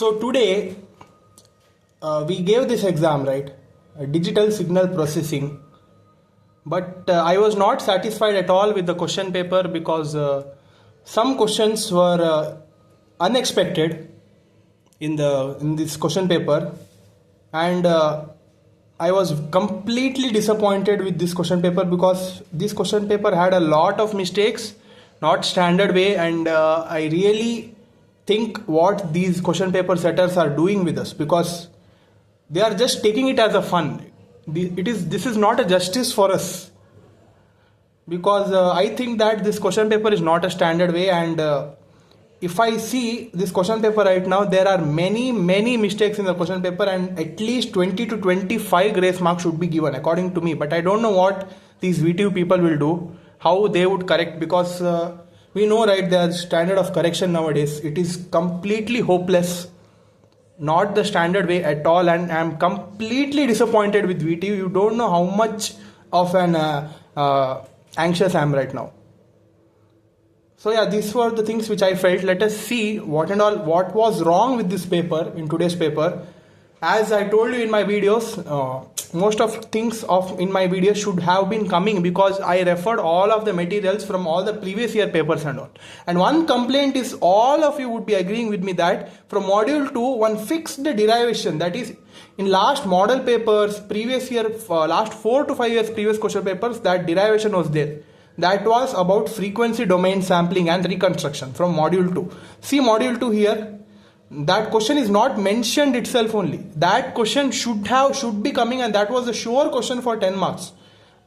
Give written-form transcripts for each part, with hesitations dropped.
So today we gave this exam, right? Digital signal processing. But I was not satisfied at all with the question paper because some questions were unexpected in this question paper, and I was completely disappointed with this question paper because this question paper had a lot of mistakes, not standard way, and I really think what these question paper setters are doing with us, because they are just taking it as a fun. This is not a justice for us, because I think that this question paper is not a standard way, and if I see this question paper right now, there are many mistakes in the question paper, and at least 20 to 25 grace marks should be given according to me. But I don't know what these VTU people will do, how they would correct, because we know, right, the standard of correction nowadays, it is completely hopeless, not the standard way at all, and I'm completely disappointed with VTU. You don't know how much of an anxious I am right now. So yeah, these were the things which I felt. Let us see what was wrong with this paper in today's paper. As I told you in my videos, most of things in my videos should have been coming because I referred all of the materials from all the previous year papers and all. And one complaint is, all of you would be agreeing with me that from module 2, one fixed derivation, that is in last model papers, previous year, last 4 to 5 years previous question papers, that derivation was there. That was about frequency domain sampling and reconstruction from module 2. See module 2 here. That question is not mentioned itself only. That question should be coming, and that was a sure question for 10 marks.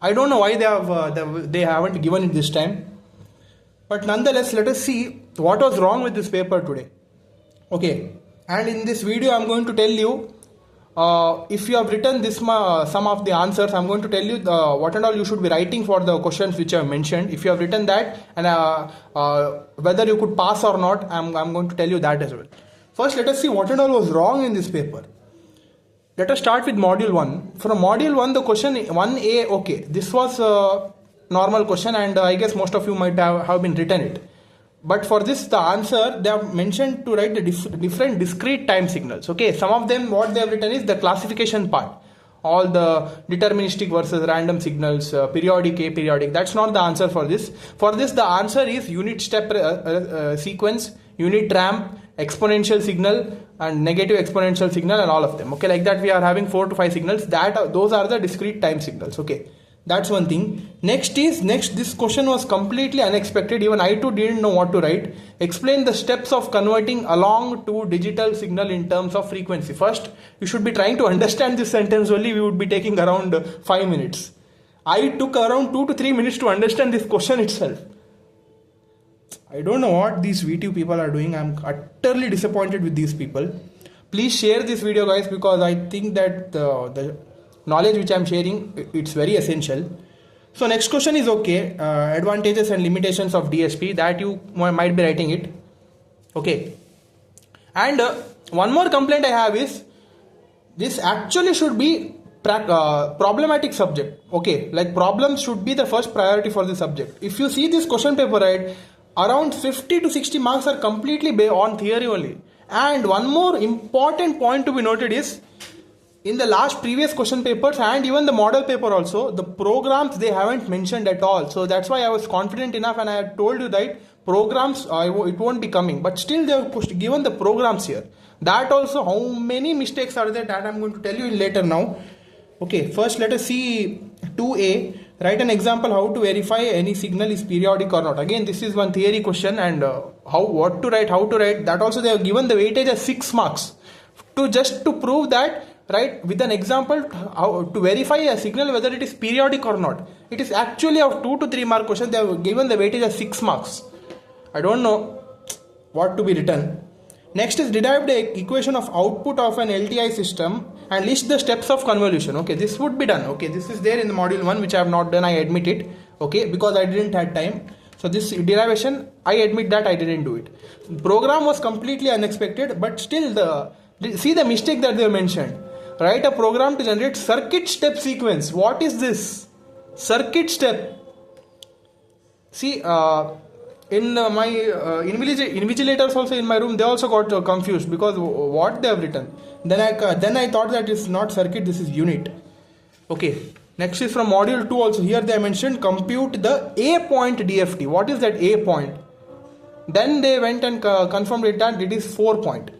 I don't know why they haven't given it this time. But nonetheless, let us see what was wrong with this paper today. Okay, and in this video I'm going to tell you, if you have written this some of the answers, I'm going to tell you what and all you should be writing for the questions which I have mentioned. If you have written that, and whether you could pass or not, I'm going to tell you that as well. First, let us see what and all was wrong in this paper. Let us start with module 1. From module 1, the question 1A, okay, this was a normal question, and I guess most of you might have been written it. But for this, the answer, they have mentioned to write the different discrete time signals. Okay, some of them, what they have written is the classification part. All the deterministic versus random signals, periodic, aperiodic. That's not the answer for this. For this, the answer is unit step sequence, unit ramp, exponential signal, and negative exponential signal, and all of them. Okay, like that we are having 4 to 5 signals. Those are the discrete time signals. Okay, that's one thing. Next, this question was completely unexpected. Even I too didn't know what to write. Explain the steps of converting along to digital signal in terms of frequency. First, you should be trying to understand this sentence only. We would be taking around 5 minutes. I took around 2 to 3 minutes to understand this question itself. I don't know what these VTU people are doing. I'm utterly disappointed with these people. Please share this video, guys, because I think that the knowledge which I'm sharing, it's very essential. So next question is okay. Advantages and limitations of DSP, that you might be writing it. Okay. And one more complaint I have is, this actually should be problematic subject. Okay, like problems should be the first priority for the subject. If you see this question paper, right, around 50 to 60 marks are completely on theory only. And one more important point to be noted is, in the last previous question papers and even the model paper also, the programs they haven't mentioned at all. So that's why I was confident enough, and I had told you that programs, it won't be coming. But still they have given the programs here. That also, how many mistakes are there, that I'm going to tell you later now. Okay, first let us see 2A. Write an example how to verify any signal is periodic or not. Again, this is one theory question, and how to write, that also they have given the weightage as 6 marks. Just to prove that, right, with an example, how to verify a signal whether it is periodic or not. It is actually a 2 to 3 mark question. They have given the weightage as 6 marks. I don't know what to be written. Next is derive the equation of output of an LTI system and list the steps of convolution. Okay, this would be done. Okay, this is there in the module 1, which I have not done, I admit it. Okay, because I didn't have time. So this derivation, I admit that I didn't do it. Program was completely unexpected, but still see the mistake that they mentioned. Write a program to generate circuit step sequence. What is this? Circuit step. See, in my invigilators also in my room, they also got confused because what they have written. Then I thought that it's not circuit, this is unit. Okay, next is from module 2 also. Here they mentioned compute the A point DFT. What is that A point? Then they went and confirmed it that it is 4 point.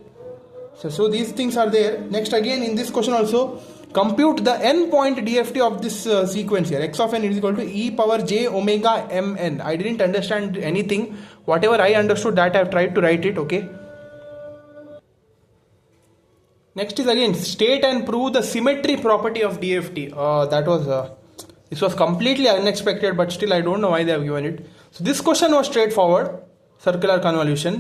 So these things are there. Next again in this question also, compute the n point DFT of this sequence here. X of n is equal to e power j omega mn. I didn't understand anything. Whatever I understood, that I have tried to write it. Okay. Next is again state and prove the symmetry property of DFT. This was completely unexpected, but still I don't know why they have given it. So this question was straightforward, circular convolution.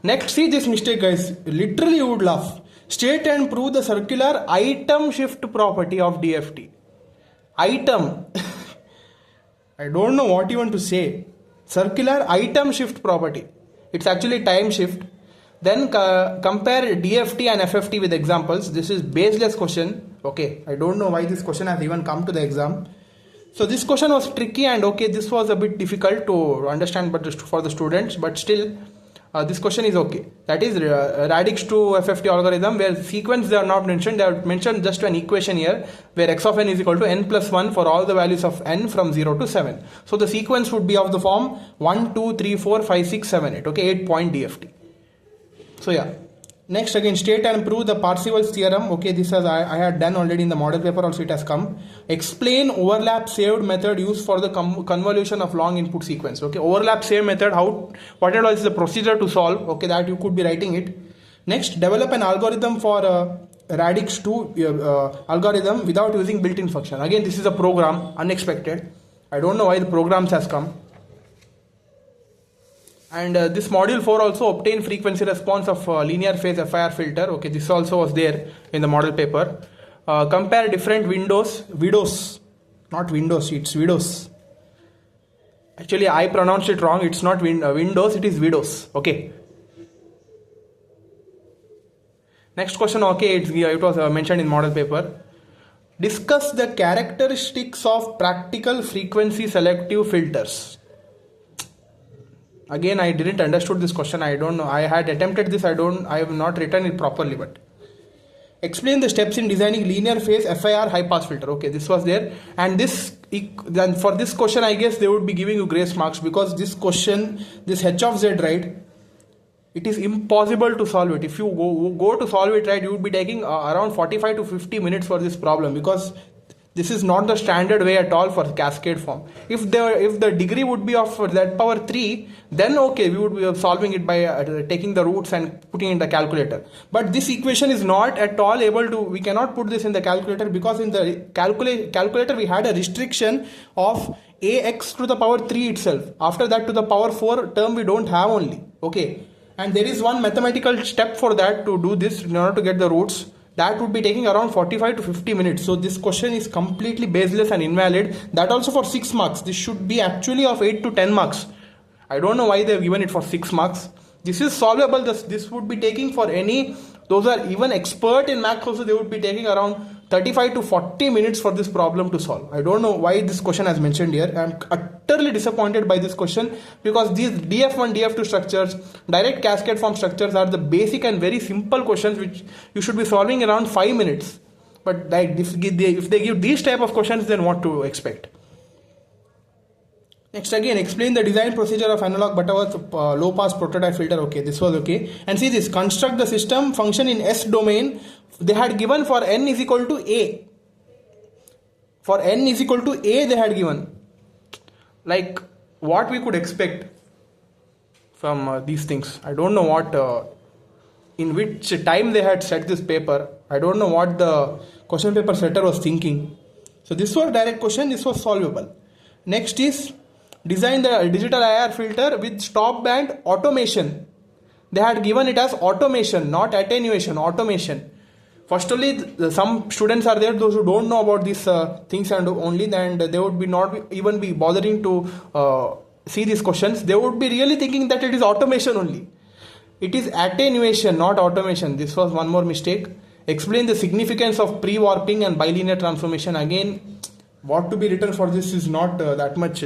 Next, see this mistake, guys. Literally, you would laugh. State and prove the circular item shift property of DFT. Item. I don't know what you want to say. Circular item shift property. It's actually time shift. Then compare DFT and FFT with examples. This is baseless question. Okay, I don't know why this question has even come to the exam. So this question was tricky, and okay, this was a bit difficult to understand, but just for the students. But still, this question is okay. That is radix to FFT algorithm, where sequence they are not mentioned. They are mentioned just an equation here, where x of n is equal to n plus 1 for all the values of n from 0 to 7. So the sequence would be of the form 1, 2, 3, 4, 5, 6, 7, 8. Okay, 8 point DFT. So yeah. Next again, state and prove the Parseval's theorem. Okay, this has I had done already in the model paper also, it has come. Explain overlap saved method used for the convolution of long input sequence. Okay, overlap saved method, what is the procedure to solve. Okay, that you could be writing it. Next, develop an algorithm for radix 2 algorithm without using built-in function. Again, this is a program, unexpected. I don't know why the programs has come. And this module 4 also obtain frequency response of linear phase FIR filter. Okay, this also was there in the model paper. Compare different widows, not windows, it's widows. Actually, I pronounced it wrong. It's not windows, it is widows. Okay. Next question. Okay, it was mentioned in model paper. Discuss the characteristics of practical frequency selective filters. Again, I didn't understood this question. I don't know. I had attempted this. I have not written it properly. But explain the steps in designing linear phase FIR high pass filter. Okay, this was there. And then for this question, I guess they would be giving you grace marks, because this question, this h of z, right? It is impossible to solve it. If you go to solve it, right, you would be taking around 45 to 50 minutes for this problem, because this is not the standard way at all for cascade form. If the degree would be of z power 3, then okay, we would be solving it by taking the roots and putting in the calculator. But this equation is not at all able to, we cannot put this in the calculator, because in the calculator we had a restriction of ax to the power 3 itself. After that, to the power 4 term we don't have only. Okay. And there is one mathematical step for that, to do this in order to get the roots. That would be taking around 45 to 50 minutes. So this question is completely baseless and invalid. That also for 6 marks. This should be actually of 8 to 10 marks. I don't know why they have given it for 6 marks. This is solvable. This would be taking for any, those are even expert in maths also, they would be taking around 35 to 40 minutes for this problem to solve. I don't know why this question has mentioned here. I am utterly disappointed by this question, because these DF1, DF2 structures, direct cascade form structures, are the basic and very simple questions which you should be solving around 5 minutes. But if they give these type of questions, then what to expect? Next again, explain the design procedure of analog Butterworth low pass prototype filter. Okay, this was okay. And see this, construct the system function in S domain. They had given for n is equal to a. For n is equal to a, they had given. Like what we could expect from these things. I don't know what, in which time they had set this paper. I don't know what the question paper setter was thinking. So this was direct question, this was solvable. Next is, design the digital IR filter with stop band automation. They had given it as automation, not attenuation, automation. Firstly, some students are there, those who don't know about these things, and only then they would be not even be bothering to see these questions. They would be really thinking that it is automation only. It is attenuation, not automation. This was one more mistake. Explain the significance of pre-warping and bilinear transformation. Again, what to be written for this is not that much.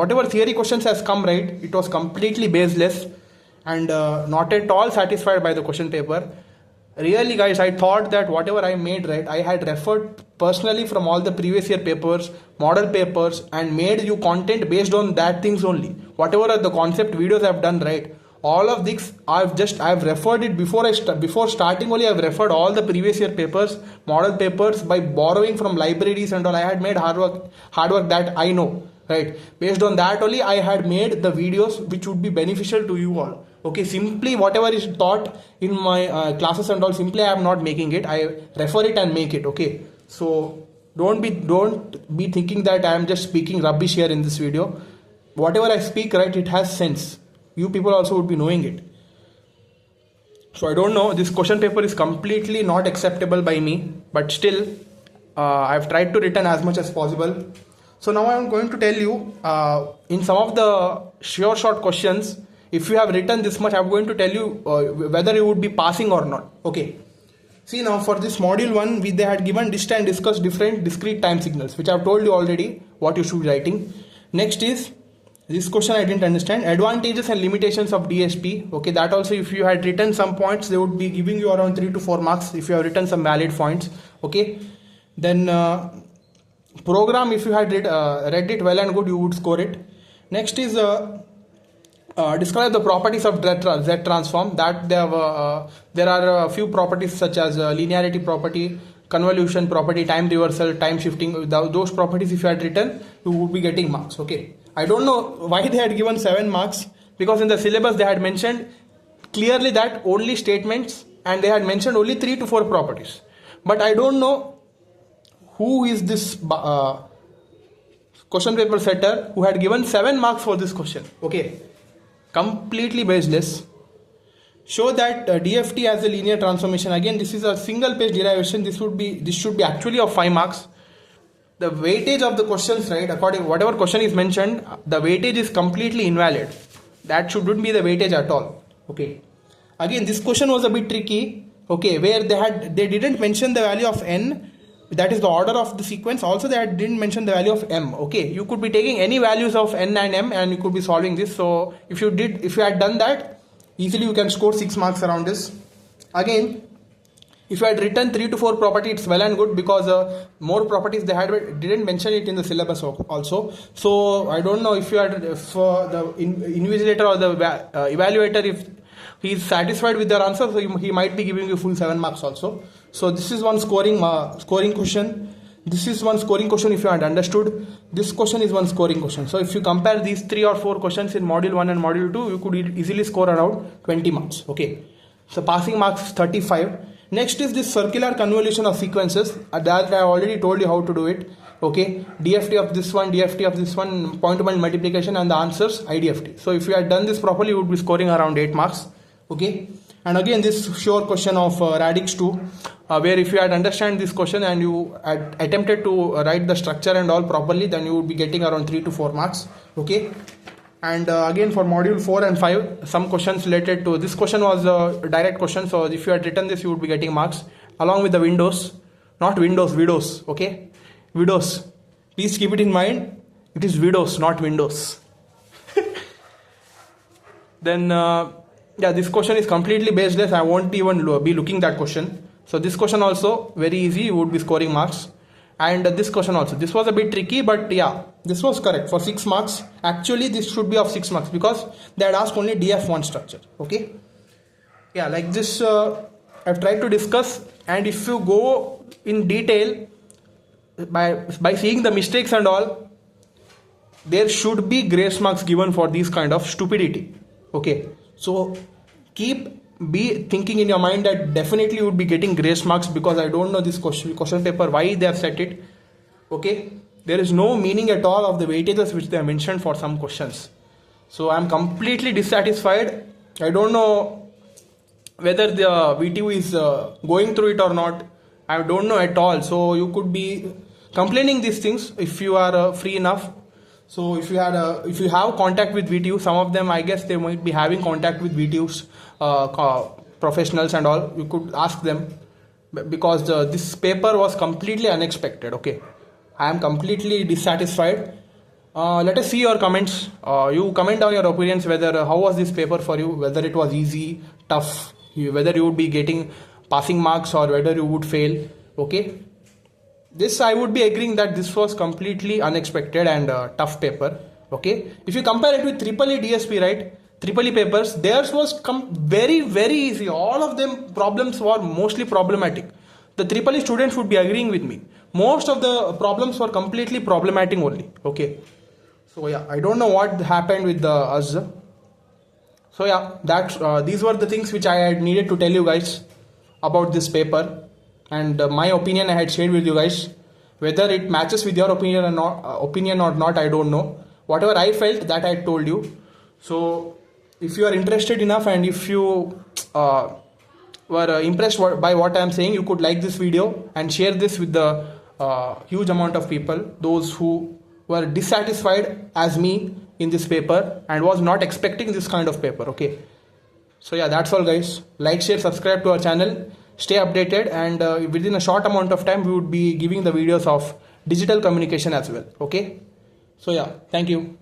Whatever theory questions has come, right, it was completely baseless and not at all satisfied by the question paper. Really guys, I thought that whatever I made, right, I had referred personally from all the previous year papers, model papers, and made you content based on that things only. Whatever are the concept videos I've done, right, all of this I've referred it before starting only. I've referred all the previous year papers, model papers, by borrowing from libraries and all. I had made hard work that I know, right. Based on that only I had made the videos which would be beneficial to you all. Okay, simply whatever is taught in my classes and all, simply I am not making it. I refer it and make it. Okay, so don't be thinking that I am just speaking rubbish here in this video. Whatever I speak, right, it has sense. You people also would be knowing it. So I don't know, this question paper is completely not acceptable by me, but still I've tried to written as much as possible. So now I'm going to tell you in some of the short questions, if you have written this much, I'm going to tell you whether you would be passing or not. Okay. See, now for this module 1, they had given list and discussed different discrete time signals, which I've told you already what you should be writing. Next is this question I didn't understand, advantages and limitations of DSP. Okay, that also if you had written some points, they would be giving you around 3 to 4 marks if you have written some valid points. Okay, then program, if you had read it well and good, you would score it. Next is describe the properties of Z transform. That there are a few properties such as linearity property, convolution property, time reversal, time shifting. Those properties if you had written, you would be getting marks. Okay, I don't know why they had given 7 marks, because in the syllabus they had mentioned clearly that only statements, and they had mentioned only 3 to 4 properties. But I don't know who is this question paper setter who had given 7 marks for this question. Okay, completely baseless. Show that DFT as a linear transformation. Again, this is a single page derivation. This should be actually of 5 marks. The weightage of the questions, right, according whatever question is mentioned, the weightage is completely invalid. That shouldn't be the weightage at all. Okay. Again, this question was a bit tricky. Okay, where they didn't mention the value of n, that is the order of the sequence. Also, they didn't mention the value of m. Okay, you could be taking any values of n and m, and you could be solving this. So if you had done that, easily you can score 6 marks around this. Again, if you had written 3 to 4 property, it's well and good, because more properties didn't mention it in the syllabus also. So I don't know if the invigilator or the evaluator, if he is satisfied with their answer, so he might be giving you full 7 marks also. So this is one scoring question. This is one scoring question if you had understood. This question is one scoring question. So if you compare these 3 or 4 questions in module 1 and module 2, you could easily score around 20 marks. Okay. So passing marks is 35. Next is this circular convolution of sequences. That I already told you how to do it. Okay. DFT of this one, point-to-point multiplication, and the answers IDFT. So if you had done this properly, you would be scoring around 8 marks. Okay. And again, this sure question of radix 2, where if you had understand this question and you had attempted to write the structure and all properly, then you would be getting around 3 to 4 marks. Okay. And again, for module 4 and 5, some questions related to this question was a direct question. So if you had written this, you would be getting marks along with the windows, not windows, widows. Okay, widows. Please keep it in mind. It is widows, not windows. Then, yeah, this question is completely baseless. I won't even be looking that question. So this question also very easy. You would be scoring marks. And this question also, this was a bit tricky, but yeah, this was correct for 6 marks. Actually, this should be of 6 marks because they had asked only DF1 structure. Okay. Yeah, like this, I've tried to discuss, and if you go in detail by seeing the mistakes and all, there should be grace marks given for these kind of stupidity. Okay. So be thinking in your mind that definitely you would be getting grace marks, because I don't know this question paper, why they have set it. Okay, there is no meaning at all of the weightages which they have mentioned for some questions. So I am completely dissatisfied. I don't know whether the VTU is going through it or not. I don't know at all. So you could be complaining these things if you are free enough. So if you have contact with VTU, some of them I guess they might be having contact with VTU's professionals and all, you could ask them, because this paper was completely unexpected. Okay, I am completely dissatisfied. Let us see your comments. You comment down your opinions whether how was this paper for you, whether it was easy, tough, whether you would be getting passing marks or whether you would fail. Okay, this I would be agreeing that this was completely unexpected and tough paper. Okay, if you compare it with triple E DSP, right, triple E papers, theirs was very easy. All of them problems were mostly problematic. The triple E students would be agreeing with me. Most of the problems were completely problematic only. Okay, so yeah, I don't know what happened with us. So yeah, that these were the things which I had needed to tell you guys about this paper, and my opinion I had shared with you guys. Whether it matches with your opinion or not, I don't know. Whatever I felt, that I told you. So if you are interested enough and if you were impressed by what I am saying, you could like this video and share this with the huge amount of people, those who were dissatisfied as me in this paper and was not expecting this kind of paper. Okay, so yeah, that's all guys. Like, share, subscribe to our channel, stay updated, and within a short amount of time we would be giving the videos of digital communication as well. Okay, so yeah, thank you.